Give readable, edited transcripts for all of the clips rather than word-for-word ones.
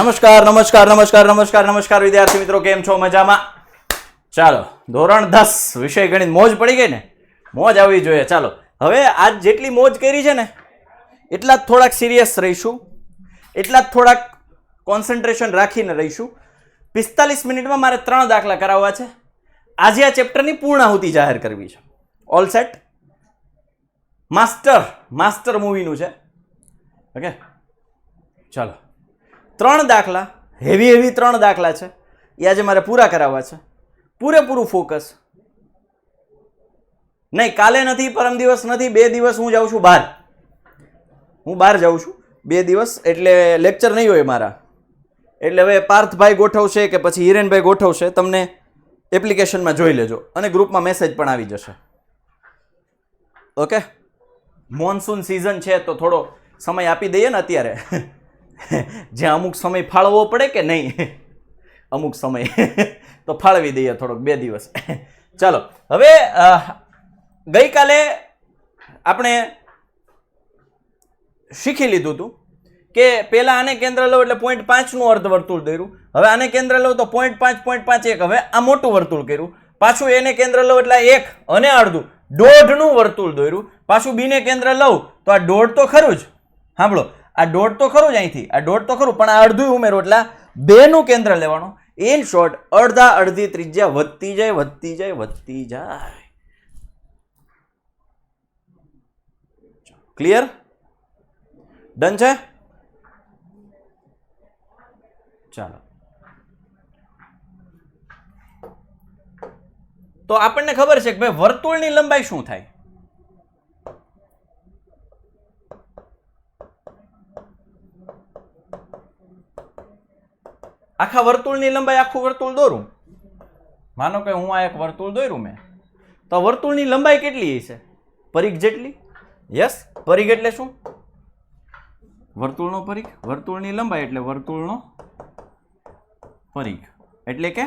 નમસ્કાર નમસ્કાર નમસ્કાર નમસ્કાર નમસ્કાર વિદ્યાર્થી મિત્રો, કેમ છો? મજામાં? ચાલો, ધોરણ 10 વિષય ગણિત મોજ પડી ગઈ ને? મોજ આવવી જોઈએ. ચાલો, હવે આજ જેટલી મોજ કરી છે ને એટલા જ થોડાક સિરિયસ રહીશું, એટલા જ થોડાક કોન્સન્ટ્રેશન રાખીને રહીશું. 45 મિનિટમાં મારે 3 દાખલા કરાવવા છે. આજે આ ચેપ્ટરની પૂર્ણાહુતિ જાહેર કરવી છે. All set? માસ્ટર મૂવીનું છે. ઓકે, ચાલો. 3 દાખલા, હેવી 3 દાખલા છે એ આજે મારે પૂરા કરાવવા છે. પૂરેપૂરું ફોકસ. નહીં, કાલે નથી, પરમ દિવસ નથી, 2 દિવસ હું જાઉં છું બહાર. હું બહાર જાઉં છું 2 દિવસ, એટલે લેક્ચર નહીં હોય મારા. એટલે હવે પાર્થભાઈ ગોઠવશે કે પછી હિરેનભાઈ ગોઠવશે, તમને એપ્લિકેશનમાં જોઈ લેજો અને ગ્રુપમાં મેસેજ પણ આવી જશે. ઓકે, મોન્સૂન સિઝન છે તો થોડો સમય આપી દઈએ ને અત્યારે. જ્યાં અમુક સમય ફાળવવો પડે કે નહીં, અમુક સમય તો ફાળવી દઈએ થોડોક 2 દિવસ. ચાલો, હવે ગઈકાલે આપણે શીખી લીધું હતું કે પહેલા આને કેન્દ્ર લો એટલે 0.5 નું અર્ધવર્તુળ દોર્યું. હવે આને કેન્દ્ર લો તો 0.5 0.5 હવે આ મોટું વર્તુળ કર્યું. પાછું એને કેન્દ્ર લો એટલે 1 અને અડધું 1.5 નું વર્તુળ દોર્યું. પાછું બીને કેન્દ્ર લઉં તો આ 1.5 તો ખરું જ. સાંભળો, આ 1.5 તો ખરું જ, અહીંથી આ 1.5 તો ખરું, પણ આ અડધું ઉમેરો એટલે 2 નું કેન્દ્ર લેવાનું. ઇન શોર્ટ, અડધી ત્રિજ્યા વધતી જાય. ક્લિયર? ડન છે? ચાલો, તો આપણને ખબર છે કે ભાઈ વર્તુળની લંબાઈ શું થાય. આખા વર્તુળની લંબાઈ, આખું વર્તુળ દોરું. માનો કે હું આ એક વર્તુળ દોર્યું મેં, તો વર્તુળની લંબાઈ કેટલી છે? પરિઘ જેટલી. યસ, પરિઘ એટલે શું? વર્તુળનો પરિઘ. વર્તુળની લંબાઈ એટલે વર્તુળનો પરિઘ, એટલે કે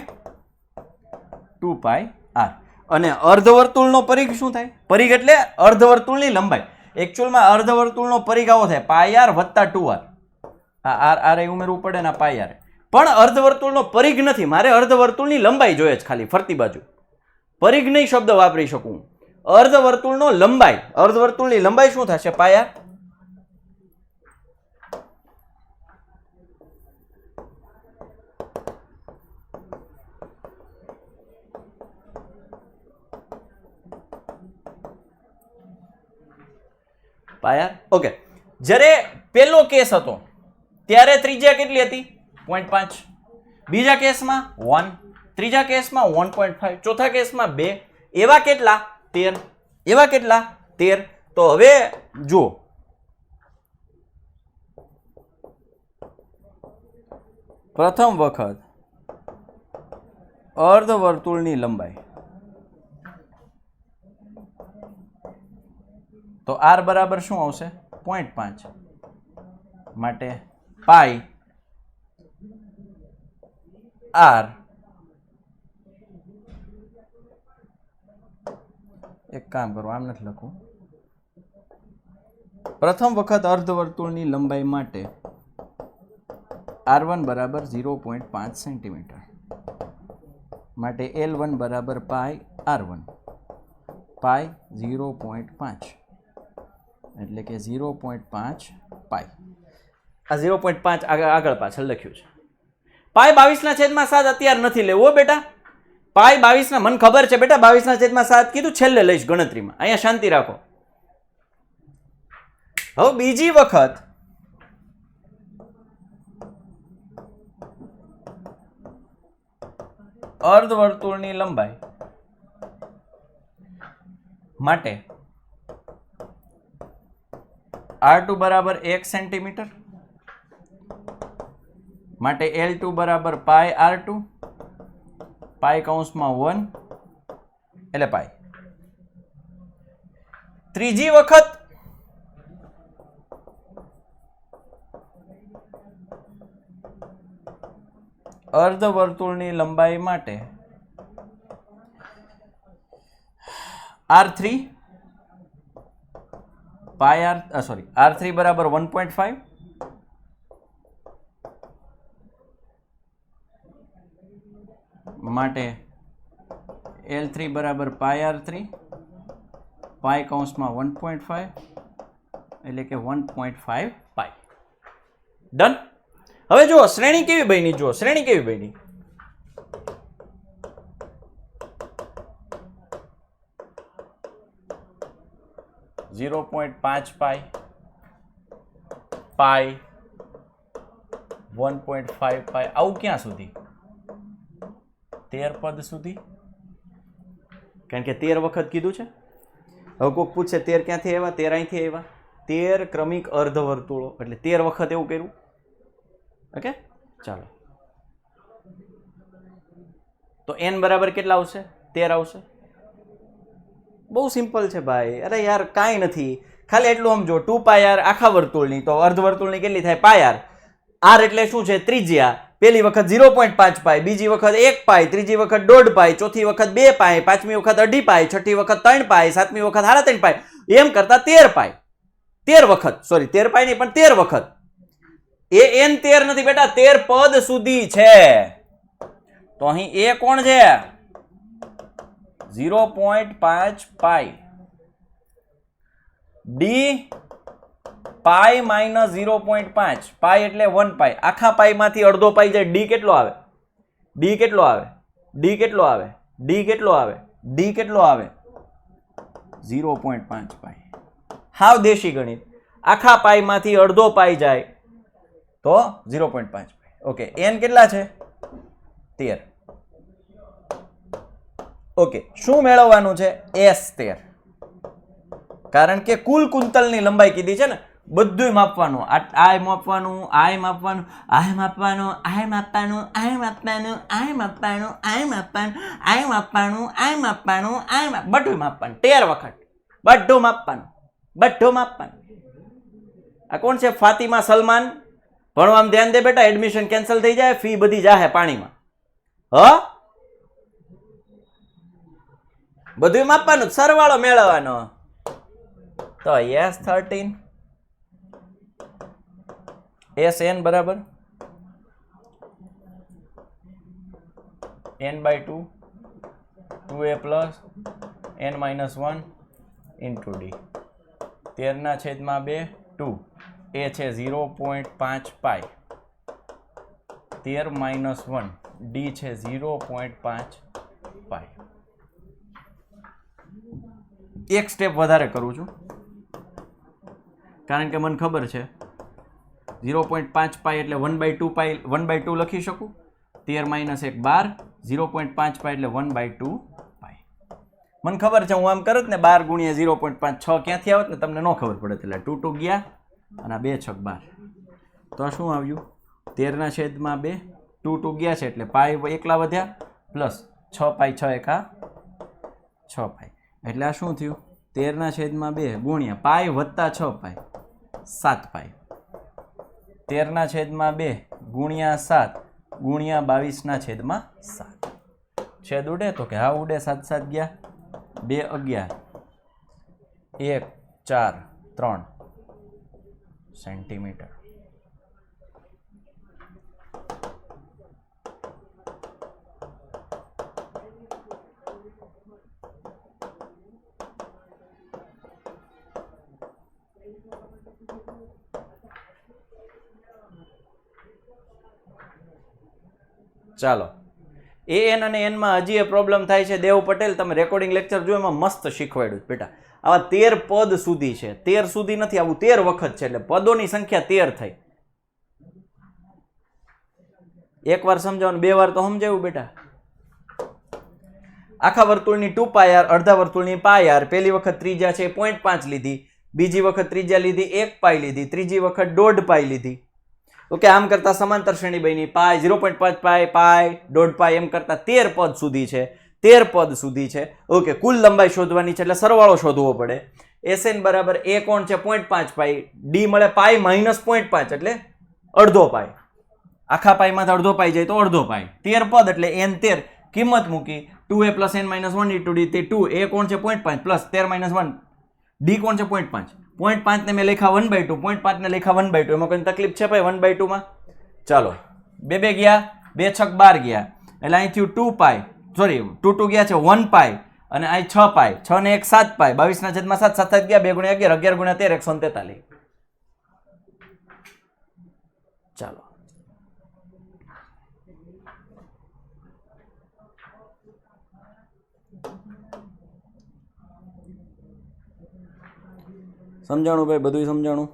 2πr. અને અર્ધવર્તુળનો પરિઘ શું થાય? પરિઘ એટલે અર્ધવર્તુળની લંબાઈ. એકચ્યુઅલમાં અર્ધવર્તુળનો પરિઘ આવો થાય πr વત્તા 2r. આ r એ ઉમેરવું પડે ને, πr. પણ અર્ધવર્તુળનો પરિઘ નથી, મારે અર્ધવર્તુળની લંબાઈ જોઈએ છે ખાલી, ફરતી બાજુ. પરિઘ નહીં શબ્દ વાપરી શકું. અર્ધવર્તુળનો લંબાઈ, અર્ધવર્તુળની લંબાઈ શું થશે? πr. ઓકે, જ્યારે પહેલો કેસ હતો ત્યારે ત્રિજ્યા કેટલી હતી? 0.5. બીજા કેસમાં 1, ત્રીજા કેસમાં 1.5, ચોથા કેસમાં 2. એવા કેટલા? 13. એવા કેટલા? 13. તો હવે જુઓ, પ્રથમ વખત અર્ધવર્તુળની લંબાઈ, તો r બરાબર શું આવશે? 0.5. માટે પાઈ r. એક કામ કરો, આમ નથી લખવું. પ્રથમ વખત અર્ધવર્તુળની લંબાઈ માટે r1 બરાબર 0.5 સેન્ટીમીટર, માટે l1 બરાબર પાઈ r1, પાઈ 0.5 એટલે કે 0.5 પાઈ. આ 0.5 આગળ પાછળ લખ્યું છે. પાઈ 22/7 અત્યારે નથી લેવું બેટા. પાઈ 22 મને ખબર છે બેટા, 22/7 કીધું, છેલ્લે લઈશ ગણતરીમાં. અહીંયા શાંતિ રાખો. હવે બીજી વખત અર્ધવર્તુળની લંબાઈ માટે r2 બરાબર 1 સેન્ટીમીટર, માટે l2 બરાબર પાઈ r2, પાઈ કૌંસમાં 1 એટલે પાઈ. ત્રીજી વખત અર્ધવર્તુળની લંબાઈ માટે r3 પાઈ r3 બરાબર 1.5 માટે L3 બરાબર પાય R3 પાય કૌંસમાં 1.5 એટલે કે 1.5 પાય. ડન. હવે જુઓ શ્રેણી કેવી બની, જુઓ શ્રેણી કેવી બની. .5 પાય પાય 1.5 પાય આવું ક્યાં સુધી? 13 પદ સુધી, કારણ કે 13 વખત કીધું છે. હવે કોઈક પૂછે 13 ક્યાંથી આવ્યા? 13 અહીંથી આવ્યા. 13 ક્રમિક અર્ધવર્તુળો એટલે 13 વખત એવું કર્યું. ઓકે, ચાલો. તો n બરાબર કેટલા આવશે? 13 આવશે. બહુ સિમ્પલ છે ભાઈ. અરે યાર કાંઈ નથી, ખાલી એટલું સમજો. 2 પાય r આખા વર્તુળની, તો અર્ધવર્તુળની કેટલી થાય? પાય r. r એટલે શું છે? ત્રિજ્યા. પહેલી વખત 0.5 પાય, બીજી વખત 1 પાય, ત્રીજી વખત 1.5 પાય, ચોથી વખત 2 પાય, પાંચમી વખત 2.5 પાય, છઠ્ઠી વખત 3 પાય, સાતમી વખત 3.5 પાય, એમ કરતા 13 પાય. 13 વખત, સોરી 13 પાય નહીં પણ 13 વખત. એ n 13 નથી બેટા, 13 પદ સુધી છે. તો અહીં એ કોણ છે? 0.5 પાય. ડી પાય માઇનસ 0.5 પાય એટલે 1 પાય. આખા પાયમાંથી અડધો પાય જાય. ડી કેટલો આવે? ડી કેટલો આવે? ડી કેટલો આવે? ડી કેટલો આવે? ડી કેટલો આવે? 0.5 પાય. હાવ દેશી ગણિત. આખા પાયમાંથી અડધો પાય જાય તો 0.5 પાય. ઓકે, n કેટલા છે? 13. ઓકે, શું મેળવવાનું છે? S13. કારણ કે કુલ કુંતલની લંબાઈ કીધી છે ને, બધું માપવાનું. આ માપવાનું, આ માપવાનું, આ માપવાનું, આ માપવાનું, આ માપવાનું, આ માપવાનું, આ માપવાનું, આ માપવાનું, આ માપવાનું, આ બધું માપવાનું. 13 વખત બધું માપવાનું, બધું માપવાનું. આ કોણ છે? ફાતિમા સલમાન. ભણવામાં ધ્યાન દે બેટા, એડમિશન કેન્સલ થઈ જાય, ફી બધી જાહે પાણીમાં. બધું માપવાનું, સરવાળો મેળવવાનો. તો S13 Sn બરાબર n/2 2a plus n minus 1 into d. 13/2 2 a છે 0.5 પાય. 13 minus 1 d છે 0.5 પાય. એક સ્ટેપ વધારે કરું છું કારણ કે મને ખબર છે 0.5 પાય એટલે 1/2 પાય, 1/2 લખી શકું. 13 minus 1 12, 0.5 પાય એટલે 1/2 પાય. મને ખબર છે હું આમ કરત ને 12 ગુણ્યા 0.5 6 ક્યાંથી આવત ને તમને ન ખબર પડે. એટલે 2 2 ગયા અને 2 6 12. તો શું આવ્યું? 13/2 2 2 ગયા છે એટલે પાય એકલા વધ્યા પ્લસ 6 પાય 6 એકા 6 પાય. એટલે આ શું થયું? 13/2 ગુણ્યા પાય વત્તા 6 પાય 7 પાય. 13/2 ગુણ્યા 7 ગુણ્યા 22/7. છેદ ઉડે તો કે હા ઉડે. 7 7 ગયા, 2 11, 1 4 3 સેન્ટીમીટર. ચાલો, an અને n માં હજી એ પ્રોબ્લેમ થાય છે. દેવ પટેલ, તમે રેકોર્ડિંગ લેક્ચર જો, એમાં મસ્ત શીખવાડ્યું બેટા. આવા 13 પદ સુધી છે. 13 સુધી નથી, આવું 13 વખત છે. એટલે પદોની સંખ્યા 13 થઈ. એક વાર સમજાવો, 2 વાર તો સમજાવ્યું બેટા. આખા વર્તુળની 2 પાય r, અડધા વર્તુળની પાય r. પહેલી વખત ત્રિજ્યા છે 0.5 લીધી, બીજી વખત ત્રિજ્યા લીધી 1 પાય લીધી, ત્રીજી વખત 1.5 પાય લીધી. ઓકે, આમ કરતા સમાંતર શ્રેણી બની. પાય 0.5 પાય પાય 1.5 પાય એમ કરતા 13 પદ સુધી છે. 13 પદ સુધી છે. ઓકે, કુલ લંબાઈ શોધવાની છે એટલે સરવાળો શોધવો પડે. Sn બરાબર a કોણ છે 0.5 પાય, d મળે પાય માઇનસ 0.5 એટલે અડધો પાય. આખા પાયમાંથી અડધો પાય જાય તો અડધો પાય. 13 પદ એટલે n 13. કિંમત મૂકી 2a plus n minus 1 into d. તે 2 a કોણ છે 0.5 પ્લસ 13 minus 1 d કોણ છે 0.5. 0.5 ને મેં લખ્યા 1/2, 0.5 ને લખ્યા 1/2. એમાં કોઈ તકલીફ છે ભાઈ 1/2 માં? ચાલો, 2 2 ગયા, 2 6 12 ગયા. એટલે અહીં થયું 2 પાઈ, સોરી 2 2 ગયા છે 1 પાઈ, અને અહીં 6 પાઈ, 6 ને 1 7 પાઈ, 22/7, 7 ગયા 2 × 11, 11 × 13, 143. ચાલો સમજાણું ભાઈ, બધું સમજાણું?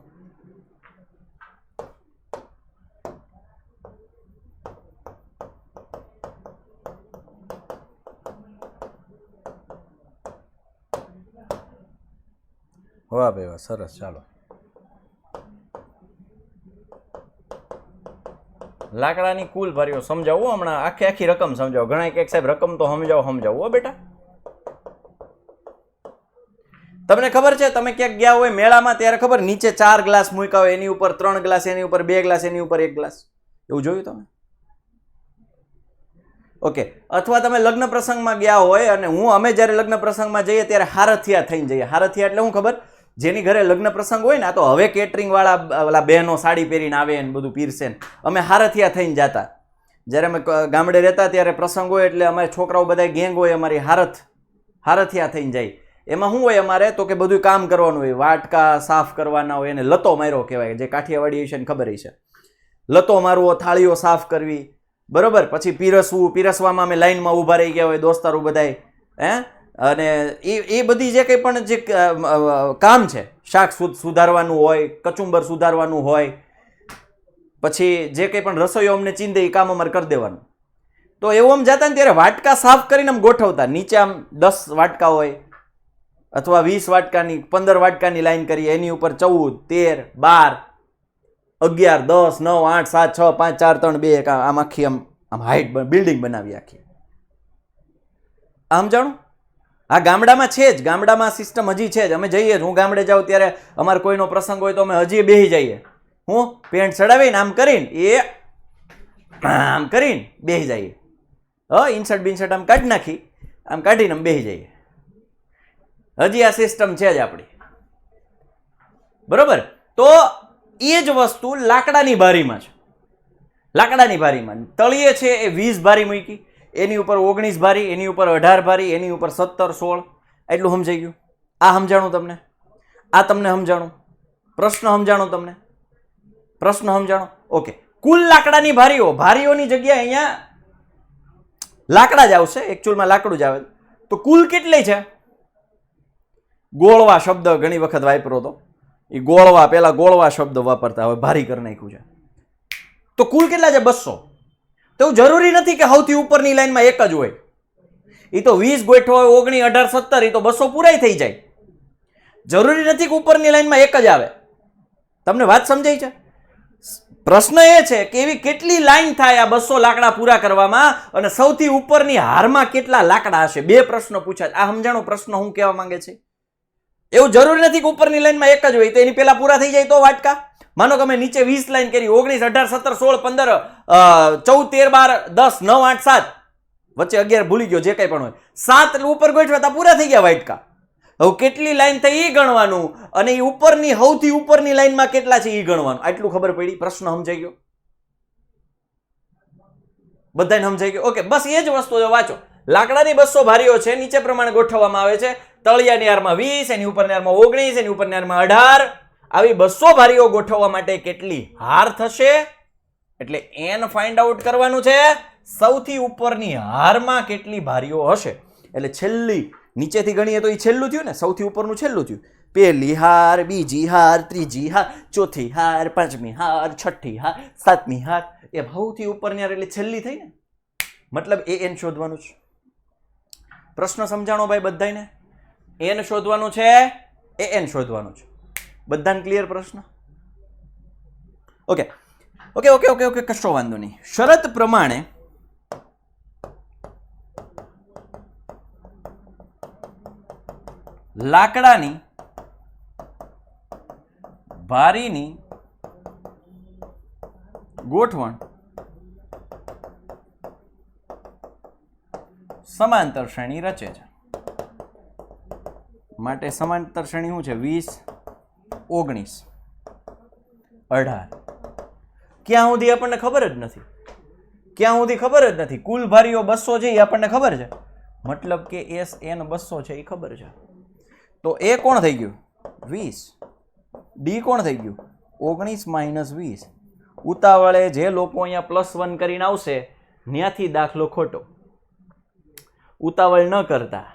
વાહ ભાઈ વાહ, સરસ. ચાલો લાકડાની કુલ ભારીઓ સમજાવો હમણાં, આખી રકમ સમજાવો. ઘણા કે સાહેબ રકમ તો સમજાવો હો બેટા. તમને ખબર છે તમે ક્યાંક ગયા હોય મેળામાં ત્યારે ખબર નીચે 4 ગ્લાસ મૂક્યા હોય, એની ઉપર 3 ગ્લાસ, એની ઉપર 2 ગ્લાસ, એની ઉપર 1 ગ્લાસ, એવું જોયું તમે? ઓકે. અથવા તમે લગ્ન પ્રસંગમાં ગયા હોય, અને અમે જ્યારે લગ્ન પ્રસંગમાં જઈએ ત્યારે હારથિયા થઈને જઈએ. હારથિયા એટલે શું ખબર? જેની ઘરે લગ્ન પ્રસંગ હોય ને, આ તો હવે કેટરિંગ વાળા ઓલા બહેનો સાડી પહેરીને આવે ને બધું પીરસે ને, અમે હારથિયા થઈને જતા. જ્યારે અમે ગામડે રહેતા ત્યારે પ્રસંગ હોય એટલે અમારે છોકરાઓ બધા ગેંગ હોય અમારી, હારથિયા થઈને જાય. એમાં શું હોય અમારે તો કે બધું કામ કરવાનું હોય, વાટકા સાફ કરવાના હોય, એને લતો માર્યો કહેવાય, જે કાઠિયાવાડી છે ને ખબર છે, લતો મારવો, થાળીઓ સાફ કરવી, બરોબર. પછી પીરસવું, પીરસવામાં અમે લાઈનમાં ઊભા રહી ગયા હોય દોસ્તારો બધાય, અને એ બધી જે કંઈ પણ જે કામ છે, શાક સુધારવાનું હોય, કચુંબર સુધારવાનું હોય, પછી જે કંઈ પણ રસોઈઓ અમને ચીંધે એ કામ અમારે કરી દેવાનું. તો એવું આમ જતા ને ત્યારે વાટકા સાફ કરીને આમ ગોઠવતા, નીચે આમ 10 વાટકા હોય અથવા 20 વાટકાની, 15 વાટકાની લાઈન કરીએ, એની ઉપર 14 13 12 11 10 9 8 7 6 5 4 3 2 1, આમ આખી આમ હાઈટ બિલ્ડિંગ બનાવી આખી. આમ જાણો આ ગામડામાં છે જ, ગામડામાં સિસ્ટમ હજી છે જ. અમે જઈએ, હું ગામડે જાઉં ત્યારે અમારે કોઈનો પ્રસંગ હોય તો અમે હજી બેસી જઈએ, હું પેન્ટ ચડાવીને આમ કરીને આમ કરીને બેસી જઈએ. ઇન્સર્ટ બિન્સર્ટ આમ કાઢી નાખી, આમ કાઢીને આમ બેસી જઈએ. હજી આ સિસ્ટમ છે જ આપણી, બરોબર. તો એ જ વસ્તુ લાકડાની બારીમાં છે. લાકડાની બારીમાં તળિયે છે એ 20 બારી મૂકી, એની ઉપર 19 બારી, એની ઉપર 18 બારી, એની ઉપર 17 16. એટલું સમજાઈ ગયું? આ સમજાણું તમને? આ તમને સમજાણું? પ્રશ્ન સમજાણો તમને? પ્રશ્ન સમજાણો? ઓકે. કુલ લાકડાની ભારીઓની જગ્યાએ અહીંયા લાકડા જ આવશે, એકચ્યુઅલમાં લાકડું જ આવે. તો કુલ કેટલી છે? ગોળવા શબ્દ ઘણી વખત વાપરો તો, એ ગોળવા, પેલા ગોળવા શબ્દ વાપરતા, હવે ભારી કરી નાખ્યું છે. તો કુલ કેટલા છે? 200. તો એવું જરૂરી નથી કે સૌથી ઉપરની લાઈનમાં એક જ હોય. એ તો 20 ગોઠવો હોય, 19 18 17, એ તો 200 પૂરાઈ થઈ જાય. જરૂરી નથી કે ઉપરની લાઈનમાં એક જ આવે. તમને વાત સમજાય છે? પ્રશ્ન એ છે કે એવી કેટલી લાઈન થાય આ 200 લાકડા પૂરા કરવામાં, અને સૌથી ઉપરની હારમાં કેટલા લાકડા હશે? 2 પ્રશ્ન પૂછ્યા. આ સમજાણો પ્રશ્ન હું કહેવા માંગે છે? એવું જરૂરી નથી કે ઉપરની લાઈનમાં એક જ હોય, તો એની પેલા પૂરા થઈ જાય તો વાટકા. માનો કે અમે નીચે 20 લાઈન કરી, 19 18 17 16 15 14 13 12 10 9 8 7, વચ્ચે 11 ભૂલી ગયો, જે કંઈ પણ હોય, 7 ઉપર ગોઠવ્યા તા પૂરા થઈ ગયા વાટકા. હવે કેટલી લાઈન થઈ એ ગણવાનું, અને એ ઉપરની સૌથી ઉપરની લાઈનમાં કેટલા છે એ ગણવાનું. આટલું ખબર પડી? પ્રશ્ન સમજાઈ ગયો? બધાને સમજાઈ ગયો? ઓકે. બસ એ જ વસ્તુ વાંચો. લાકડાની 200 ભારીઓ છે, નીચે પ્રમાણે ગોઠવવામાં આવે છે. તળિયાની હારમાં 20, એની ઉપરની હારમાં 19, એની ઉપરની હારમાં 18. આવી 200 ભારીઓ ગોઠવવા માટે કેટલી હાર થશે? એટલે n ફાઇન્ડ આઉટ કરવાનું છે. સૌથી ઉપરની હારમાં કેટલી ભારીઓ હશે, એટલે છેલ્લી નીચેથી ગણીએ તો એ છેલ્લું થયું ને, સૌથી ઉપરનું છેલ્લું થયું. પહેલી હાર, બીજી હાર, ત્રીજી હાર, ચોથી હાર, પાંચમી હાર, છઠ્ઠી હાર, સાતમી હાર, એ સૌથી ઉપરની હાર એટલે છેલ્લી થઈ ને. મતલબ n શોધવાનું છે. પ્રશ્ન સમજાણો ભાઈ બધાને? n શોધવાનું છે, n શોધવાનું છે. બધાને ક્લિયર પ્રશ્ન? Okay okay okay okay okay, કશો વાંધો નહીં. શરત પ્રમાણે લાકડાની ભારીની ગોઠવણ સમાંતર શ્રેણી રચે છે. માટે સમાંતર શ્રેણી શું છે? 20 19 18. ક્યાં સુધી આપણને ખબર જ નથી. ક્યાં સુધી ખબર જ નથી. કુલ ભારીઓ 200 છે એ આપણને ખબર છે, મતલબ કે SN 200 છે એ ખબર છે. તો એ કોણ થઈ ગયું 20, ડી કોણ થઈ ગયું 19 માઇનસ 20. ઉતાવળે જે લોકો અહીંયા +1 કરીને આવશે ત્યાંથી દાખલો ખોટો. ઉતાવળ ન કરતા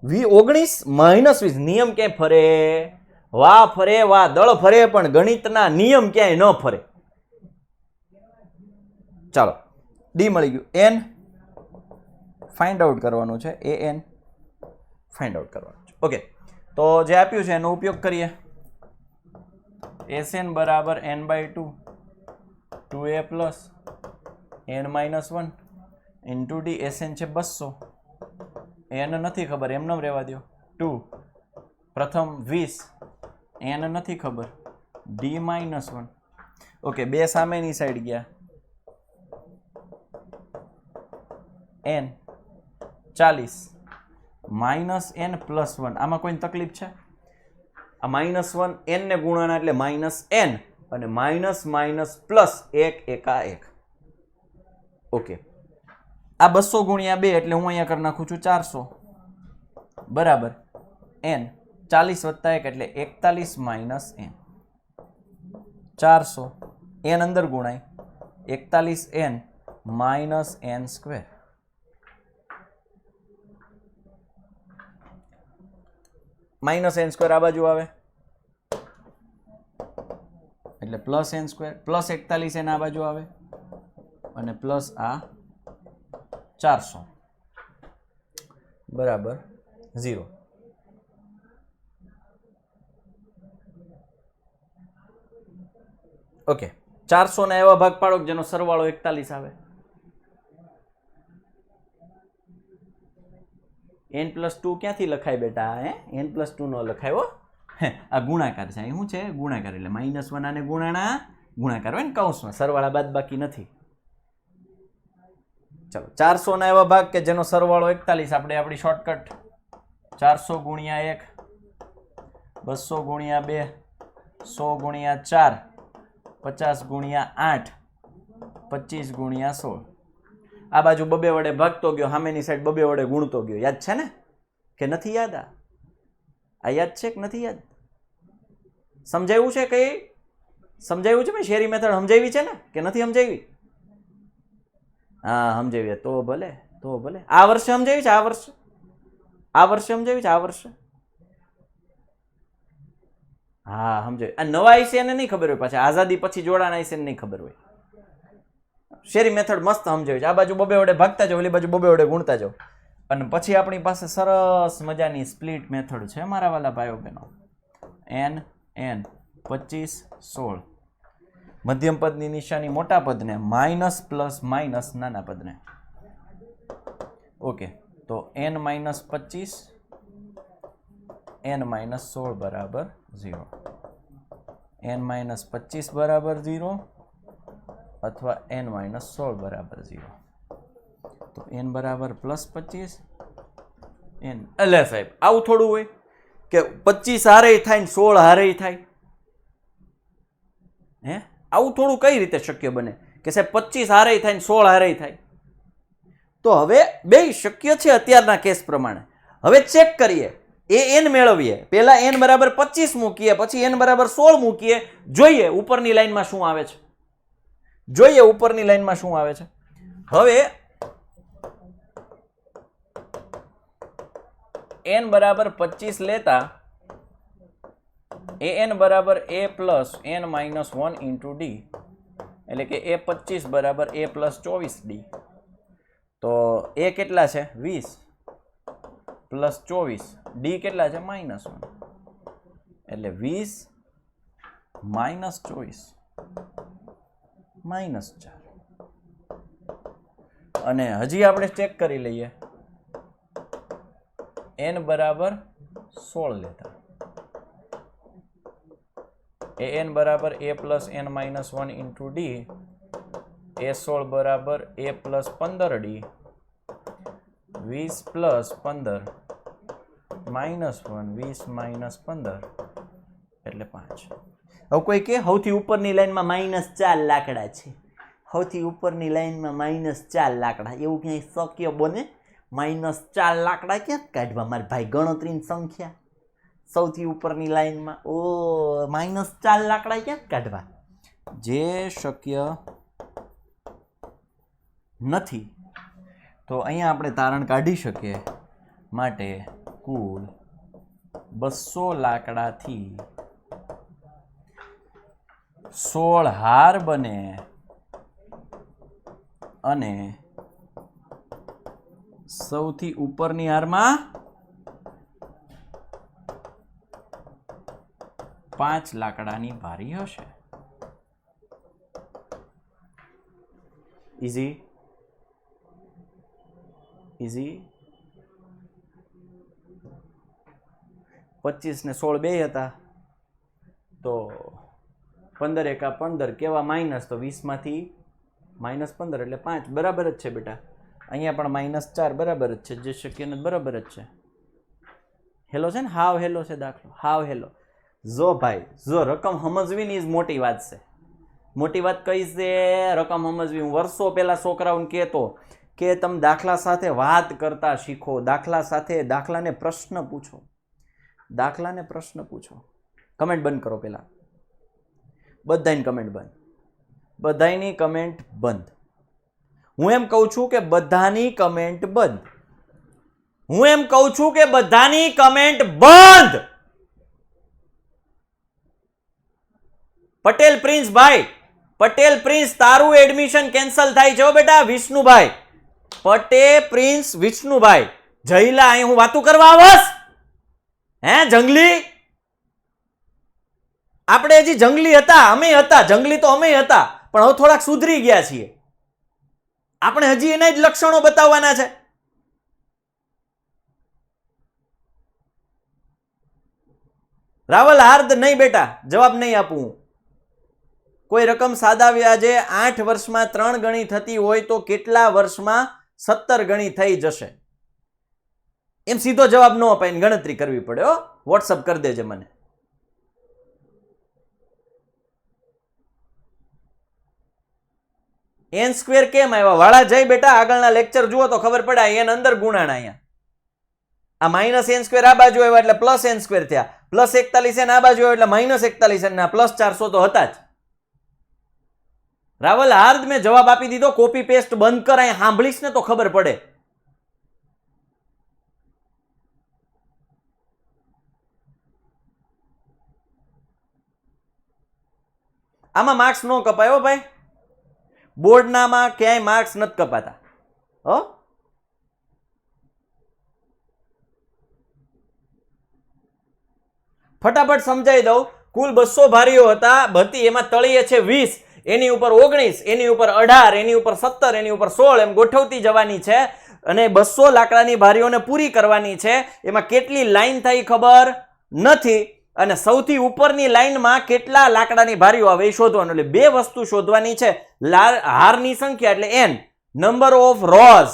19 માઇનસ 20 નિયમ ક્યાંય ફરે? વાહ ફરે, વાહ દળ ફરે, પણ ગણિતના નિયમ ક્યાંય ન ફરે. ચાલો ડી મળી ગયું. એન ફાઇન્ડ આઉટ કરવાનું છે, AN ફાઇન્ડ આઉટ કરવાનું છે. ઓકે, તો જે આપ્યું છે એનો ઉપયોગ કરીએ. SN બરાબર n/2 2a plus n-1 into D. SN છે 200, n નથી ખબર, એમને રહેવા દો. 2 પ્રથમ 20, n નથી ખબર, d-1. ઓકે, બે સામેની સાઈડ ગયા, n 40 માઇનસ n પ્લસ 1. આમાં કોઈ તકલીફ છે? આ -1 n ને ગુણવાના એટલે -n અને માઇનસ માઇનસ પ્લસ 1 એકા 1. ઓકે, આ 200 ગુણ્યા 2 એટલે હું અહીંયા કરી નાખું છું 400 બરાબર n 40 વત્તા 1 એટલે 41 માઇનસ n 400. n અંદર ગુણાય 41n minus n square. Minus n square આ બાજુ આવે એટલે plus n square, plus 41n આ બાજુ આવે અને પ્લસ આ 400 બરાબર 0. ઓકે, 400 ના એવા ભાગ પાડો જેનો સરવાળો 41 આવે. n+2 ક્યાંથી લખાય બેટા? n+2 નો લખાયો, આ ગુણાકાર છે. અહીં શું છે? ગુણાકાર એટલે -1 આને ગુણાણા ગુણાકાર હોય ને કૌંસમાં, સરવાળા બાદ બાકી નથી. ચલો 400 ના એવા ભાગ કે જેનો સરવાળો 41, આપણે આપણી શોર્ટકટ 400 ગુણ્યા 1, 200 ગુણ્યા 2, 100 ગુણ્યા 4, 50 ગુણ્યા 8, 25 ગુણ્યા 16. આ બાજુ બબે વડે ભાગતો ગયો, સામેની સાઈડ બબે વડે ગુણતો ગયો. યાદ છે ને કે નથી યાદ? આ યાદ છે કે નથી યાદ? સમજાયું છે? કઈ સમજાયું છે? મેં શેરી મેથડ સમજાવી છે ને કે નથી સમજાવી? હા સમજાવી. તો ભલે, તો ભલે. આ વર્ષે સમજાવી છે? આ વર્ષે સમજાવી છે? આ વર્ષે હા સમજાવી. આ નવા આઈસી એને નહીં ખબર હોય, પાછા આઝાદી પછી જોડાણ આઈસી નહીં ખબર હોય. શેરી મેથડ મસ્ત સમજાવી છે. આ બાજુ બબે વડે ભાગતા જાવ, ઓલી બાજુ બબે વડે ગુણતા જાવ. અને પછી આપણી પાસે સરસ મજાની સ્પ્લિટ મેથડ છે મારા વાલા ભાઈઓ બહેનો. n 25 16. મધ્યમ પદની નિશાની મોટા પદને, માઇનસ પ્લસ માઇનસ નાના પદને. ઓકે, તો n - 25 n - 16 બરાબર 0. n - 25 બરાબર 0 અથવા n - 16 બરાબર 0. તો n બરાબર +25 n. એટલે સાહેબ આવું થોડું હોય કે 25 હારે થાય ને 16 હારે થાય? આવું થોડું કઈ રીતે શક્ય બને કે સાહેબ 25 હારે થાય ને 16 હારે થાય? તો હવે બે શક્ય છે અત્યારના કેસ પ્રમાણે. હવે ચેક કરીએ, n મેળવીએ. પહેલા n બરાબર 25 મૂકીએ, પછી n બરાબર 16 મૂકીએ, જોઈએ ઉપરની લાઈનમાં શું આવે છે. જોઈએ ઉપરની લાઈનમાં શું આવે છે. હવે n બરાબર 25 લેતા an બરાબર a plus n - 1 into D, એટલે કે a 25 બરાબર a પ્લસ 24d. તો a કેટલા છે 20 પ્લસ 24, d કેટલા છે -1, એટલે 20 - 24 -4. અને હજી આપણે ચેક કરી લઈએ, n બરાબર 16 લેતા an બરાબર a plus n - 1 into D, a 16 બરાબર a પ્લસ 15d, 20 પ્લસ 15 -1, 20 - 15 એટલે 5. હવે કોઈ કે સૌથી ઉપરની લાઈનમાં -4 લાકડા છે, સૌથી ઉપરની લાઈનમાં -4 લાકડા, એવું ક્યાંય શક્ય બને? -4 લાકડા ક્યાં કાઢવા મારે ભાઈ? ગણતરીની સંખ્યા સૌથી ઉપરની લાઈનમાં, ઓ -4 લાકડા ક્યાં કાઢવા? જે શક્ય નથી તો અહીંયા આપણે તારણ કાઢી શકીએ. માટે કુલ 200 લાકડાથી 16 હાર બને અને સૌથી ઉપરની હારમાં 5 લાકડાની ભારી હશે. Easy easy. 25 ને 16 બે હતા તો 15 એકા 15 કેવા માઇનસ, તો 20 માંથી -15 એટલે 5 બરાબર જ છે બેટા. અહીંયા પણ -4 બરાબર જ છે, જે શક્ય નથી બરાબર જ છે. હેલો છે ને, હાવ હેલો છે દાખલો, હાવ હેલો. જો ભાઈ જો રકમ સમજવી ની જ મોટી વાત છે. મોટી વાત કઈ છે? રકમ સમજવી. હું વર્ષો પહેલા છોકરાઓને કહેતો કે તમે દાખલા સાથે વાત કરતા શીખો, દાખલા સાથે દાખલાને પ્રશ્ન પૂછો, દાખલાને પ્રશ્ન પૂછો. કમેન્ટ બંધ કરો પહેલા, બધાની કમેન્ટ બંધ, બધાની કમેન્ટ બંધ. હું એમ કહું છું કે બધાની કમેન્ટ બંધ. હું એમ કહું છું કે બધાની કમેન્ટ બંધ. પટેલ પ્રિન્સ ભાઈ, પટેલ પ્રિન્સ તારું એડમિશન કેન્સલ થાય છે બેટા. વિષ્ણુભાઈ, પટેલ પ્રિન્સ વિષ્ણુભાઈ જયલા, અહીં હું વાતું કરવા આવસ? હે જંગલી? આપણે હજી જંગલી હતા, અમે હતા જંગલી, તો અમે હતા, પણ હવે થોડાક સુધરી ગયા છીએ. આપણે હજી એના જ લક્ષણો બતાવવાના છે. રાવલ હાર્દ નહીં બેટા, જવાબ નહીં આપું. કોઈ રકમ સાદા વ્યાજે 8 વર્ષમાં 3 ગણી થતી હોય તો કેટલા વર્ષમાં 17 ગણી થઈ જશે? એમ સીધો જવાબ ન અપાય, ગણતરી કરવી પડે. હો, વોટ્સઅપ કરી દેજે મને. n સ્ક્વેર કેમ આવ્યા? વાળા જઈ બેટા, આગળના લેક્ચર જુઓ તો ખબર પડે. n અંદર ગુણાણ, અહીંયા આ -n સ્ક્વેર આ બાજુ આવ્યા એટલે +n સ્ક્વેર થયા, +41n આ બાજુ આવ્યા એટલે -41n ના +400 તો હતા જ. રાવલ હાર્દ મેં જવાબ આપી દીધો. કોપી પેસ્ટ બંધ કર, અહીં સાંભળીશ ને તો ખબર પડે. આમાં માર્ક્સ નો કપાયો ભાઈ, બોર્ડનામાં ક્યાંય માર્ક્સ નથી કપાતા. હો, ફટાફટ સમજાવી દઉં. કુલ 200 ભારીઓ હતી, એમાં તળિયે છે 20, એની ઉપર 19, એની ઉપર 18, એની ઉપર 17, એની ઉપર 16, એમ ગોઠવતી જવાની છે. અને 200 લાકડાની ભારીઓને પૂરી કરવાની છે. એમાં કેટલી લાઈન થઈ ખબર નથી, અને સૌથી ઉપરની લાઈનમાં કેટલા લાકડાની ભારીઓ આવે એ શોધવાનું. એટલે બે વસ્તુ શોધવાની છે. હારની સંખ્યા એટલે n, નંબર ઓફ રોઝ,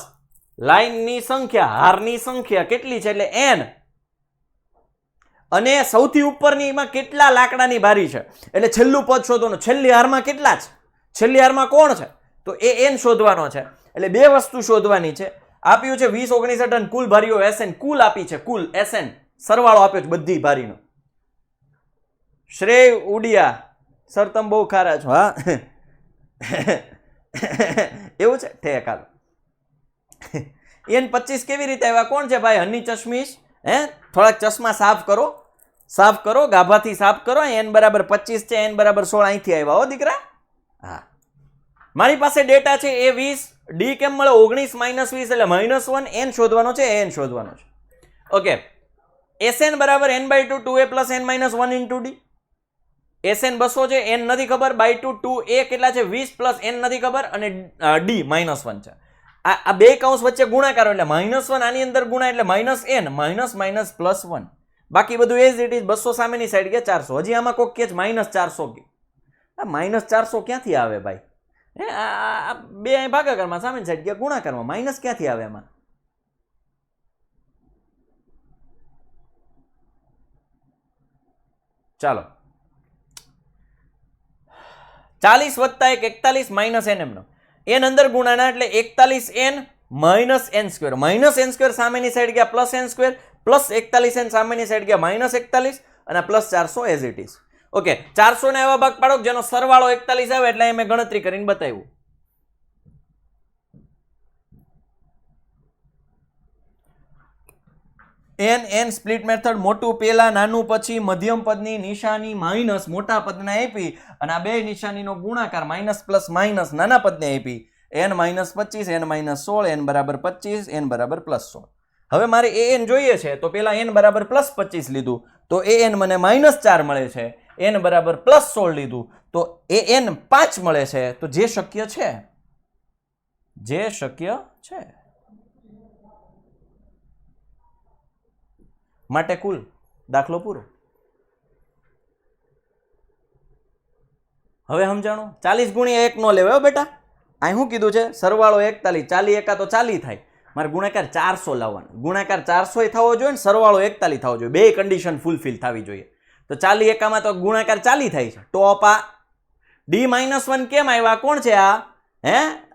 લાઈનની સંખ્યા, હારની સંખ્યા કેટલી છે એટલે n, અને સૌથી ઉપરનીમાં કેટલા લાકડાની ભારી છે એટલે છેલ્લું પદ શોધવાનું. છેલ્લી હારમાં કેટલા છે, છેલ્લી હારમાં કોણ છે, તો એ n શોધવાનો છે. એટલે બે વસ્તુ શોધવાની છે. આપ્યું છે 20, 19 અને કુલ ભારીઓ SN, કુલ આપી છે, કુલ SN સરવાળો આપ્યો છે બધી ભારીનો. શ્રેય ઉડિયા સર તમે બહુ ખારા છો. હા એવું છે, ઠેક હાલો. n25 કેવી રીતે આવ્યા? કોણ છે ભાઈ? હની ચશ્મીશ. હે, થોડાક ચશ્મા સાફ કરો, સાફ કરો, ગાભાથી સાફ કરો. n બરાબર 25 છે, n બરાબર 16 અહીંથી આવ્યા હો દીકરા. હા, મારી પાસે ડેટા છે એ 20, ડી કેમ મળે? 19 -20 એટલે -1, n શોધવાનો છે, n શોધવાનો છે. ઓકે, SN બરાબર n/2 2a + n - 1 * d. SN 200 છે, n નથી ખબર, /2 2a કેટલા છે 20 + n નથી ખબર, અને d -1 છે. આ બે કૌંસ વચ્ચે ગુણાકાર એટલે -1 આની અંદર ગુણા એટલે -n, -+1. બાકી બધું એઝ ઇટ ઇઝ. 200 સામેની સાઈડ ગયા 400. હજી આમાં કોક કે -400 કે આ -400 ક્યાંથી આવે ભાઈ? હે, આ બે અહીં ભાગાકારમાં સામેની સાઈડ ગયા ગુણાકારમાં, માઇનસ ક્યાંથી આવે એમાં? ચાલો 40 વત્તા 1 41 માઇનસ n એમનો n અંદર ગુણાના એટલે 41n minus n square. Minus n square સામેની સાઈડ ગયા plus n square plus 41n સામેની સાઈડ ગયા માઇનસ 41 અને plus 400 as it is. Okay 400 ને એવા ભાગ પાડો જેનો સરવાળો 41 આવે એટલે મેં ગણતરી કરીને બતાવ્યું. n સ્પ્લિટ મેથડ મોટું પેલા નાનું પછી મધ્યમ પદની નિશાની માઇનસ મોટા પદને આપી અને આ બે નિશાનીનો ગુણાકાર માઇનસ પ્લસ માઇનસ નાના પદને આપી n minus 25 n minus 16 n બરાબર 25 n બરાબર પ્લસ 16. હવે મારે an જોઈએ છે તો પેલા n બરાબર પ્લસ 25 લીધું તો an મને માઇનસ 4 મળે છે. n બરાબર પ્લસ 16 લીધું તો an 5 મળે છે. તો જે શક્ય છે માટે કુલ દાખલો પૂરો. હવે સમજાણું 40 ગુણ્યા 1 નો લેવાયો બેટા. અહીં શું કીધું છે સરવાળો 41 40 એકા તો 40 થાય. મારે ગુણાકાર 400 લાવવાનો. ગુણાકાર 400 થવો જોઈએ ને સરવાળો 41 થવો જોઈએ. બે કન્ડિશન ફૂલફિલ થવી જોઈએ. તો 40 એકામાં તો ગુણાકાર 40 થાય છે. ટોપ આ d-1 કેમ આવ્યા? કોણ છે આ?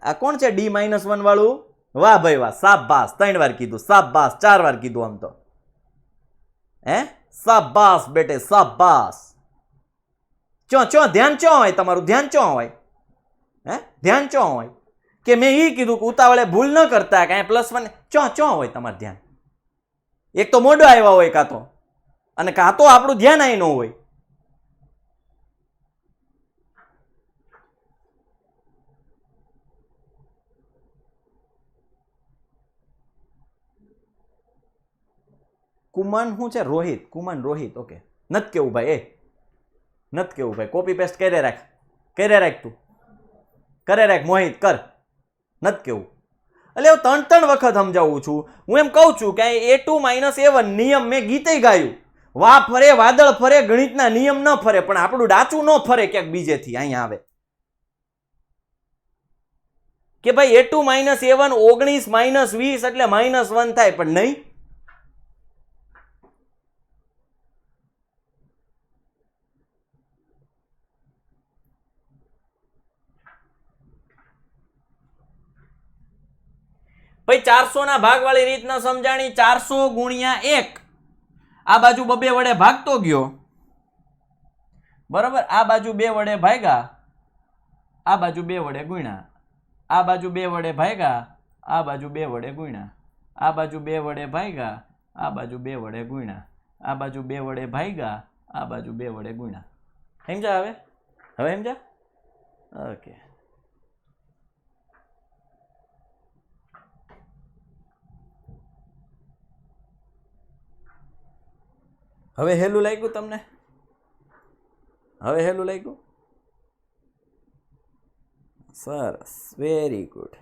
આ કોણ છે d-1 વાળું? વાહ ભાઈ વાહ, શાબાશ. 3 વાર કીધું, શાબાશ. 4 વાર કીધું આમ તો. શાબાશ બેટે શાબાશ. ધ્યાન ચો હોય તમારું? ધ્યાન ચો હોય? ધ્યાન ચો હોય કે મેં એ કીધું કે ઉતાવળે ભૂલ ન કરતા કે +1 ચો હોય તમારું ધ્યાન? એક તો મોઢો આવ્યા હોય કાં તો, અને કાં તો આપણું ધ્યાન અહીં ન હોય. કુમન શું છે? રોહિત. કુમન રોહિત. ઓકે નત કેવું ભાઈ, નત કેવું ભાઈ. કોપી પેસ્ટ કરે રાખ તું, કરે રાખ મોહિત, કર. નત કેવું. એટલે હું 3 વખત સમજાવું છું. હું એમ કહું છું કે A2 - A1 નિયમ મેં ગીતે ગાયું. વાહ ફરે વાદળ ફરે, ગણિતના નિયમ ન ફરે, પણ આપણું ડાચું ન ફરે ક્યાંક બીજેથી અહીંયા આવે કે ભાઈ A2 - A1 19 - 20 એટલે -1 થાય, પણ નહીં. ભાઈ 400 ના ભાગ વાળી રીત ન સમજાણી. 400 ગુણ્યા 1 આ બાજુ 2 વડે ભાગતો ગયો બરાબર. આ બાજુ 2 વડે ભાગ્યા, આ બાજુ 2 વડે ગુણ્યા, આ બાજુ 2 વડે ભાગ્યા, આ બાજુ 2 વડે ગુણ્યા, આ બાજુ 2 વડે ભાગ્યા, આ બાજુ 2 વડે ગુણ્યા, આ બાજુ 2 વડે ભાગ્યા, આ બાજુ 2 વડે ગુણ્યા. સમજા? હવે સમજા? ઓકે. હવે હેલું લાગ્યું તમને? હવે હેલું લાગ્યું? સરસ, વેરી ગુડ.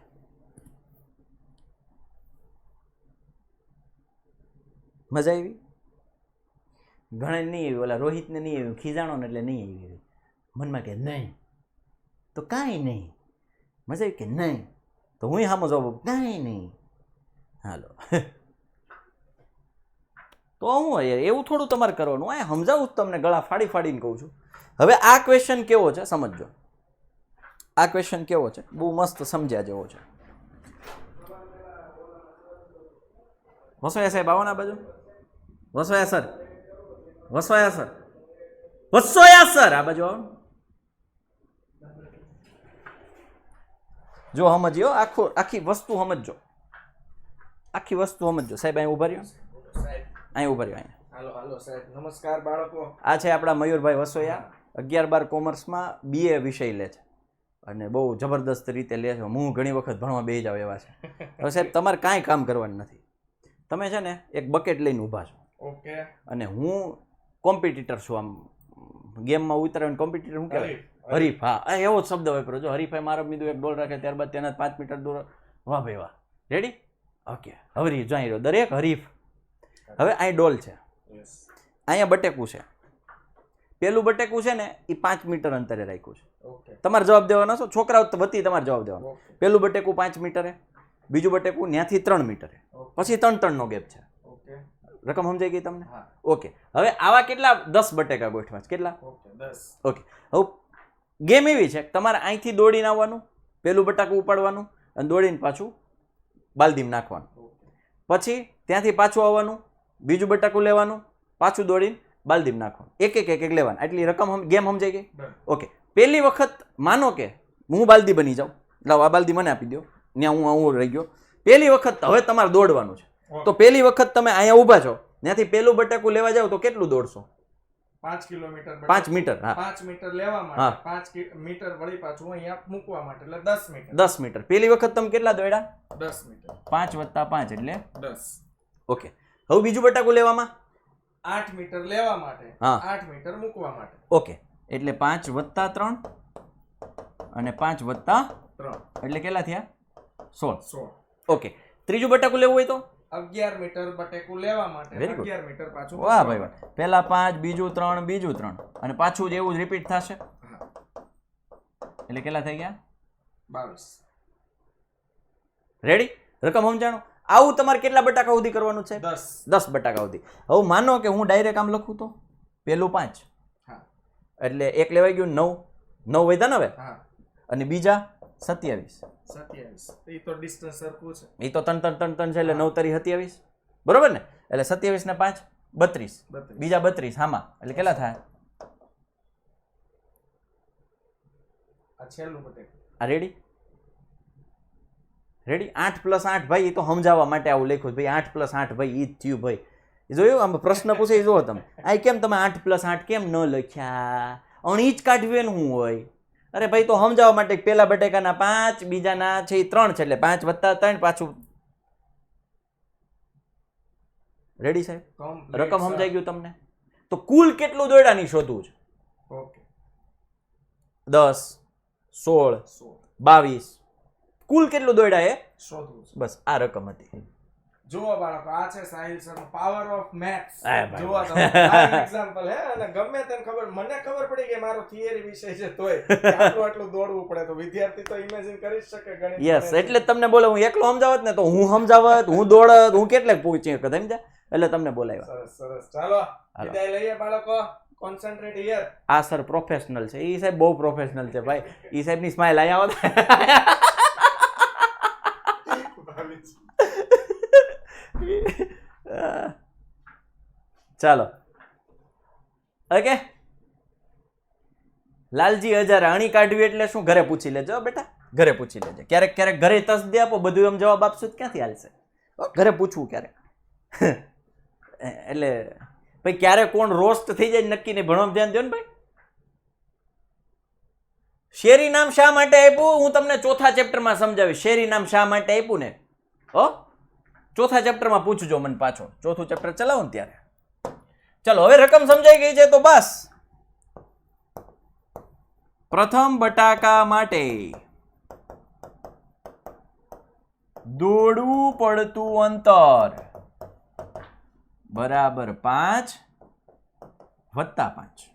મજા આવી? ઘણે નહીં આવી. ઓલા રોહિતને નહીં આવ્યું, ખીજાણો ને એટલે નહીં આવી. મનમાં કે નહીં તો કાંઈ નહીં. મજા આવી કે નહીં તો હું સામો જવાબ કાંઈ નહીં. હાલો તો હું યાર એવું થોડું તમારે કરવાનું. આ સમજાવું તમને, ગળા ફાડી ફાડીને કહું છું. હવે આ ક્વેશ્ચન કેવો છે સમજજો. આ ક્વેશ્ચન કેવો છે? બહુ મસ્ત સમજ્યા જેવો છે. વસોયા સાહેબ આવો ને આ બાજુ. Vasoya sir, Vasoya sir, Vasoya sir આ બાજુ આવો. જો સમજ્યો, આખી વસ્તુ સમજજો, આખી વસ્તુ સમજજો. સાહેબ અહીં ઉભા રહ્યો, અહીં ઉભા રહ્યો. હાલો હાલો સાહેબ. નમસ્કાર બાળકો. આ છે આપણા મયુરભાઈ વસોયા. 11-12 કોમર્સમાં BA વિષય લે છે અને બહુ જબરદસ્ત રીતે લે છે. હું ઘણી વખત ભણવા બેસી જાવ એવા છે. હવે સાહેબ તમારે કાંઈ કામ કરવાનું નથી. તમે છે ને એક બકેટ લઈને ઊભા છો. ઓકે. અને હું કોમ્પિટિટર છું. આમ ગેમમાં ઉતરાવીને કોમ્પિટિટર શું કહેવાય? હરીફ. હા, એવો જ શબ્દ વાપરો. જો હરીફાઈ મારો બીજું એક ડોલ રાખે ત્યારબાદ તેના 5 મીટર દૂર. વાહ ભાઈ વાહ. રેડી? ઓકે. હરી જાઈ રહ્યો દરેક હરીફ. હવે અહીં ડોલ છે, અહીંયા બટેકું છે. પેલું બટેકું છે ને એ 5 મીટર અંતરે રાખ્યું છે. તમારે જવાબ દેવાનો છો, છોકરાઓ વતી તમારે જવાબ દેવાનો. પેલું બટેકું 5 મીટરે, બીજું બટેકું ત્યાંથી 3 મીટરે, પછી 3 નો ગેપ છે. રકમ સમજાઈ ગઈ તમને? ઓકે. હવે આવા કેટલા 10 બટેકા ગોઠવા છે? કેટલા? 10. ઓકે. હવે ગેમ એવી છે કે તમારે અહીંથી દોડીને આવવાનું, પેલું બટાકું ઉપાડવાનું અને દોડીને પાછું બાલદીમાં નાખવાનું, પછી ત્યાંથી પાછું આવવાનું, બીજું બટાકું લેવાનું, પાછું દોડીને બાલદીમાં નાખવાનું, એક એક લેવાનું. આટલી રકમ ગેમ સમજાઈ ગઈ? ઓકે. પહેલી વખત માનો કે હું બાલદી બની જાઉં, લાવ આ બાલદી મને આપી દો, ત્યાં હું રહી ગયો. પહેલી વખત હવે તમારે દોડવાનું છે. તો પહેલી વખત તમે અહીંયા ઊભા છો, ત્યાંથી પેલું બટાકું લેવા જાવ તો કેટલું દોડશો? 5 કિલોમીટર 5 મીટર. હા, 5 મીટર લેવા માટે 5 મીટર વળી પાછું અહીંયા મૂકવા માટે એટલે 10 મીટર. 10 મીટર. પહેલી વખત તમે કેટલા દોડ્યા? 10 મીટર. 5 + 5 એટલે 10. ઓકે. હવે બીજું બટાકું લેવામાં 8 મીટર લેવા માટે, હા. 8 મીટર મૂકવા માટે. ઓકે. એટલે 5 + 3 અને 5 + 3 એટલે કેટલા થયા? 16. 16. ઓકે. ત્રીજું બટાકું લેવું હોય તો 11 મીટર બટેકું લેવા માટે Very good. 11 મીટર પાછું. વાહ ભાઈ વાહ. પહેલા 5, બીજું 3, બીજું 3 અને પાછું જ એવું જ રિપીટ થશે. હા. એટલે કેટલા થઈ ગયા? 22. રેડી? રકમ સમજાણો? આવું તમારે કેટલા બટાકા સુધી કરવાનું છે? 10. 10 બટાકા સુધી. હવે માનો કે હું ડાયરેક્ટ આમ લખું તો પેલું 5 હા. એટલે એક લેવાઈ ગયું 9 વધ્યા ને હવે, હા. અને બીજા 27. 27. એ તો ડિસ્ટન્સ સરખું છે. એ તો 3 છે એટલે 9 તરી 27, બરોબર ને? એટલે 27 ને 5 32, બીજા 32 આમાં એટલે કેટલા થાય? આ છેલ્લું બટેકું. આ રેડી? 8 + 8 ભાઈ, એ તો સમજાવવા માટે આવું લખ્યું ભાઈ. 8 + 8 ભાઈ, ઈ જ થયું ભાઈ. એ જોયું? આમ પ્રશ્ન પૂછે જુઓ તમે. આ કેમ તમે 8 + 8 કેમ ન લખ્યા? અણી જ કાઢવી ને શું હોય? અરે ભાઈ, તો સમજાવવા માટે પેલા બટેકાના 5, બીજાના છે 3 છે એટલે 5 + 3 પાછું. રેડી સાહેબ? રકમ સમજાઈ ગયું તમને? તો કુલ કેટલું દોડ્યાની શોધવું છે. ઓકે. 10, 16, 22 કુલ કેટલું દોડ્યા એ શોધવું છે. બસ આ રકમ હતી. જુઓ બાળકો, આ છે Sahil sir power of maths. હા ભાઈ. જુઓ તમે એક્ઝામ્પલ હે, અને ગમે તેમ મને ખબર પડી કે મારો થિયરી વિષય છે તોય કે આટલું દોડવું પડે, તો વિદ્યાર્થી તો ઇમેજિન કરી જ શકે ગણિત. યસ, એટલે જ તમને બોલે. હું એકલો સમજાવત ને તો હું સમજાવત, હું દોડત, હું કેટલેક પહોંચી શકત, સમજ્યા? એટલે તમને બોલાવ્યા. સરસ સરસ. ચાલો વિદાય લઈએ બાળકો. Concentrate here. આ સર પ્રોફેશનલ છે. ઈ સાહેબ બહુ પ્રોફેશનલ છે ભાઈ. ઈ સાહેબ ની સ્માઈલ આયા આવત. ચાલો ઓકે. લાલજી હજારે અણી કાઢવી એટલે શું? ઘરે પૂછી લેજો બેટા, ઘરે પૂછી લેજો. ક્યારેક ક્યારેક ઘરે તસદી આપો, બધું એમ જવાબ આપશું ક્યાંથી હાલશે? ઘરે પૂછવું ક્યારેક. એટલે ભાઈ ક્યારે કોણ રોસ્ટ થઈ જાય નક્કી નહીં. ભણવામાં ધ્યાન દો ને ભાઈ. શેરી નામ શા માટે આપ્યું હું તમને ચોથા ચેપ્ટરમાં સમજાવીશ. શેરી નામ શા માટે આપ્યું ને ચોથા ચેપ્ટરમાં પૂછજો મને પાછો. ચોથું ચેપ્ટર ચલાવો ને ત્યારે. ચલો હવે રકમ સમજાઈ ગઈ છે તો બસ. પ્રથમ બટાકા માટે દોડવું પડતું અંતર બરાબર 5 + 5.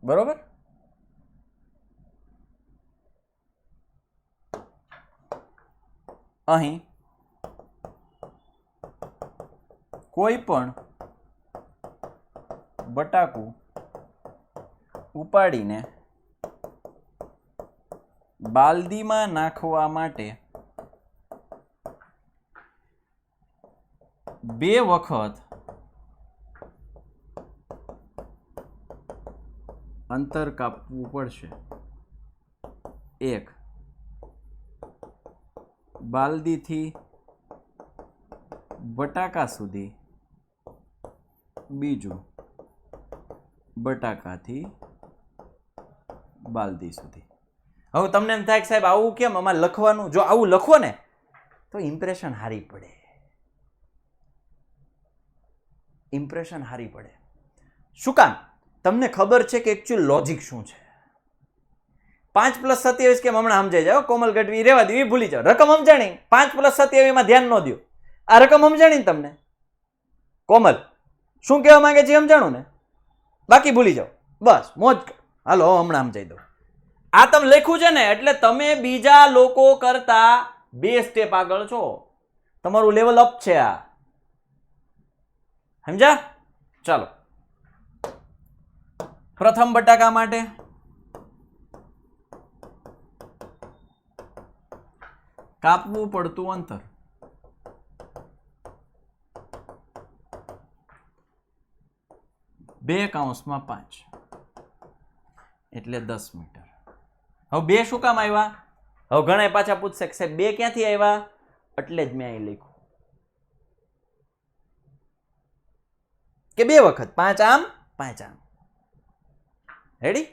બરોબર? અહીં કોઈ પણ બટાકું ઉપાડીને બાલદીમાં નાખવા માટે 2 વખત અંતર કાપવું પડશે. એક બાલદીથી બટાકા સુધી, બીજું બટાકાથી બાલદી સુધી. હવે તમને એમ થાય કે સાહેબ આવું કેમ અમારે લખવાનું? જો આવું લખો ને તો ઇમ્પ્રેશન હારી પડે. ઇમ્પ્રેશન હારી પડે. શું કામ? તમને ખબર છે કે એકચ્યુઅલ લોજિક શું છે. 5 + 27 કેમ હમણાં સમજાઈ જાય. કોમલ ગઢવી રેવા દેવી, ભૂલી જાઓ. રકમ સમજાણી. 5 + 27 માં ધ્યાન ન દો. આ રકમ સમજાણી તમને. કોમલ શું કહેવા માંગે છે સમજાણું ને? બાકી ભૂલી જાઓ. બસ મોજ. હાલો હમણાં સમજાઈ દો. આ તમે લખ્યું છે ને એટલે તમે બીજા લોકો કરતા 2 સ્ટેપ આગળ છો. તમારું લેવલ અપ છે આ, સમજ્યા? ચાલો, પ્રથમ બટાકા માટે કાપવું પડતું અંતર બે કૌંસમાં 5 એટલે 10 મીટર. હવે બે શું કામ આવ્યા? હવે ઘણા પાછા પૂછશે કે સાહેબ બે ક્યાંથી આવ્યા? એટલે જ મેં અહીં લખ્યું કે બે વખત 5 આમ 5 આમ. રેડી?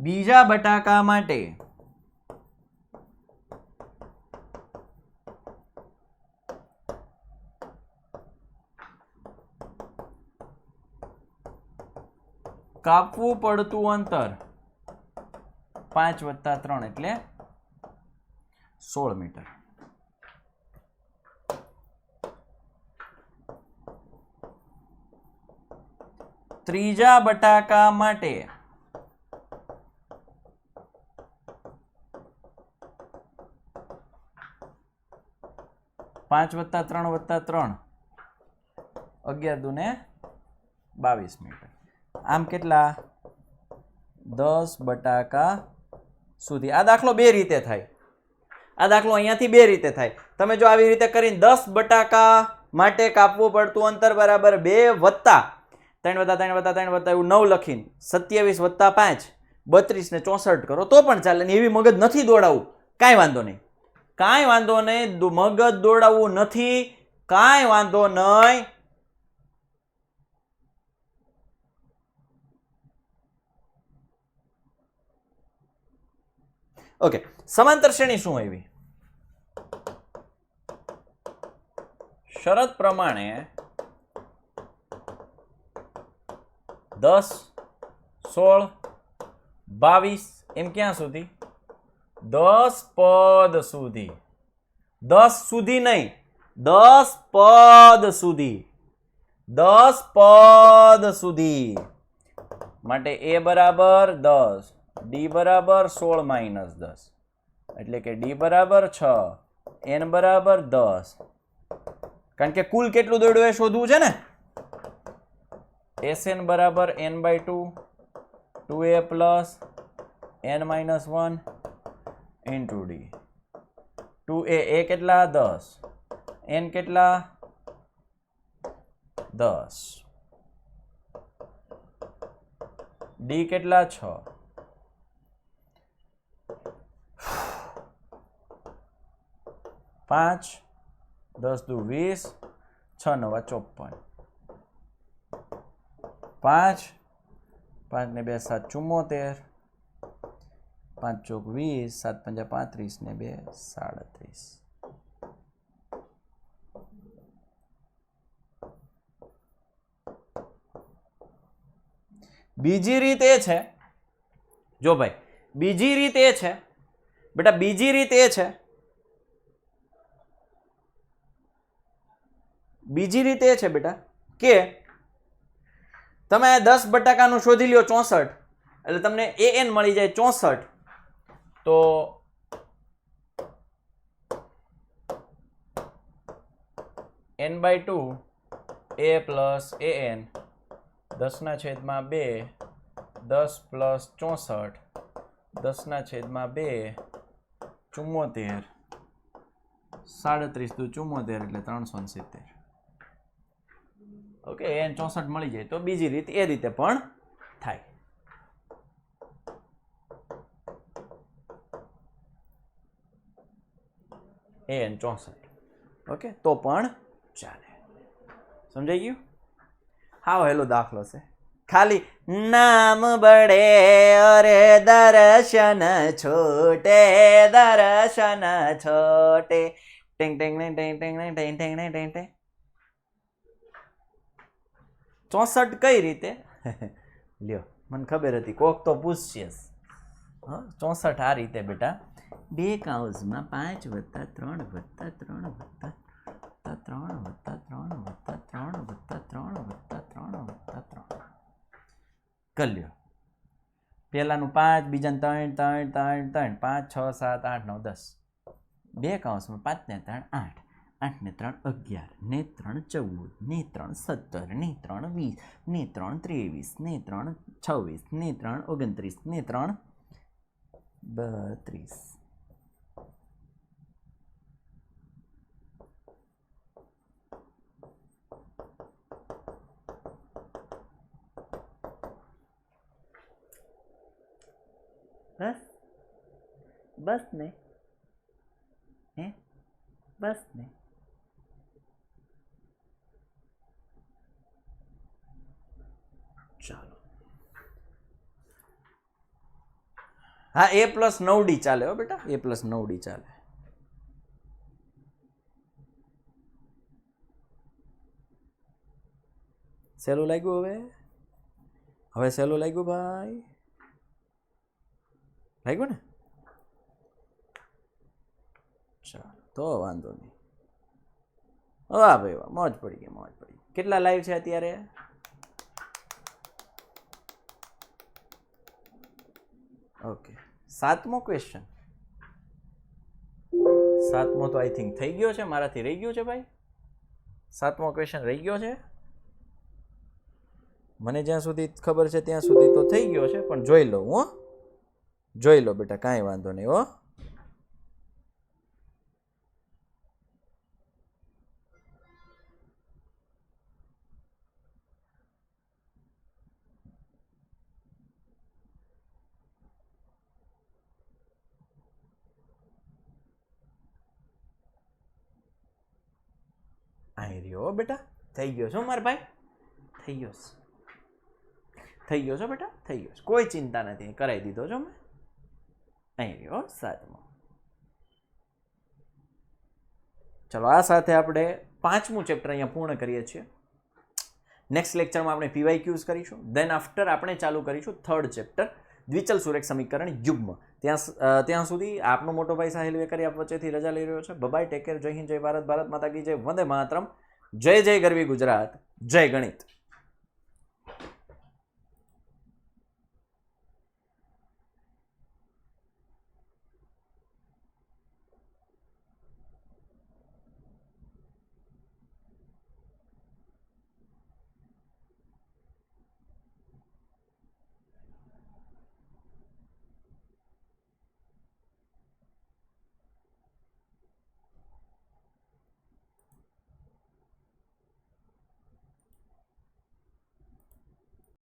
બીજા બટાકા માટે કાપવું પડતું અંતર 5 + 3 એટલે 16 મીટર. ત્રીજા બટાકા માટે પાંચ વત્તા 3 11 દુને 22 મીટર. આમ કેટલા? 10 બટાકા સુધી. આ દાખલો બે રીતે થાય. આ દાખલો અહીંયાથી બે રીતે થાય. તમે જો આવી રીતે કરીને 10 બટાકા માટે કાપવું પડતું અંતર બરાબર 2 વત્તા 3 વત્તા 3 વત્તા 3 વત્તા એવું 9 લખીને 27 વત્તા 5 32 ને 64 કરો તો પણ ચાલે. એવી મગજ નથી દોડાવવું, કાંઈ વાંધો નહીં, કાંઈ વાંધો નહીં. મગજ દોડાવવું નથી, કાંઈ વાંધો નહીં. ઓકે, સમાંતર શ્રેણી શું આવી? શરત પ્રમાણે 10, 16, 22 એમ ક્યાં સુધી? 10 પદ સુધી. 10 સુધી નહીં, 10 પદ સુધી. 10 પદ સુધી માટે a બરાબર 10, d બરાબર 16 - 10 એટલે કે d બરાબર 6, n બરાબર 10. કારણ કે કુલ કેટલું દોડ્યું એ શોધવું છે ને. Sn બરાબર n/2 2a plus n - 1 into d. 2a એ કેટલા? 10. n કેટલા? 10. d કેટલા? 6. 5 10 દુ 20 6 9 54. 5 5 ને 2 7 74, 5 ચોક 20, 7 પંજા 35 ને 2 37. બીજી રીત એ છે, જો ભાઈ બીજી રીત એ છે બેટા, બીજી રીત એ છે, બીજી રીત એ છે બેટા કે તમે 10 બટાકાનું શોધી લ્યો 64 એટલે તમને an મળી જાય 64. તો n/2 a plus an 10/2 10 plus 64 10/2 74 37 દુ 74 એટલે 370. ઓકે, n 64 મળી જાય તો બીજી રીત એ રીતે પણ થાય. an 64. ઓકે, તો પણ ચાલે. સમજાઈ ગયું? હાવ હેલો દાખલો છે. ખાલી નામ બડે અરે દર્શન છોટે દર્શન છોટે ટેંગ ટેંગ ટેંગ ટેંગ ટેંગ ટેંગ ટેંગ ટેંગ ટેંગ. 64 કઈ રીતે? લ્યો, મને ખબર હતી કોક તો પૂછશે. હા, 64 આ રીતે બેટા, બે કૌંસમાં 5 વત્તા 3 વત્તા 3 વત્તા 3 વત્તા 3 વત્તા 3 વત્તા 3 વત્તા 3 વત્તા 3 કરી લ્યો. પહેલાનું 5, બીજાનું 3 3 3 3 5 6 7 8 9 10. બે કૌંસમાં 5 ને 3 8. 8 ને 3 11 ને 3 14 ને 3 17 ને 3 20 ને 3 23 ને 3 26 ને 3 29 ને 3 32. બસ ને હે બસ ને ચાલો હા A+9D ચાલે હો બેટા A+9D ચાલે સહેલું લાગ્યું હવે સહેલું લાગ્યું ભાઈ લાગ્યું ને ચાલો તો વાંધો નહીં વાહ ભાઈ વાહ મોજ પડી ગઈ કેટલા લાઈવ છે અત્યારે ઓકે સાતમો ક્વેશ્ચન સાતમો તો આઈ થિંક થઈ ગયો છે મારાથી રહી ગયું છે ભાઈ સાતમો ક્વેશ્ચન રહી ગયો છે મને જ્યાં સુધી ખબર છે ત્યાં સુધી તો થઈ ગયો છે પણ જોઈ લો હો જોઈ લો બેટા કાંઈ વાંધો નહીં હો અહીં રહ્યો બેટા થઈ ગયો છો મારા ભાઈ થઈ ગયો છો બેટા થઈ ગયો કોઈ ચિંતા નથી કરાવી દીધો છો મેં અહીં રહ્યો સાતમો ચલો આ સાથે આપણે પાંચમું ચેપ્ટર અહીંયા પૂર્ણ કરીએ છીએ નેક્સ્ટ લેક્ચરમાં આપણે PYQs કરીશું દેન આફ્ટર આપણે ચાલુ કરીશું થર્ડ ચેપ્ટર દ્વિચલ સુરેખ સમીકરણ યુગ્મ ત્યાં સુધી આપનો મોટો ભાઈ સાહિલ વેકરી આપ વચ્ચેથી રજા લઈ રહ્યો છે બાય ટેક કેર જય હિન્દ જય ભારત ભારત માતા કી જય વંદે માતરમ જય જય ગરવી ગુજરાત જય ગણિત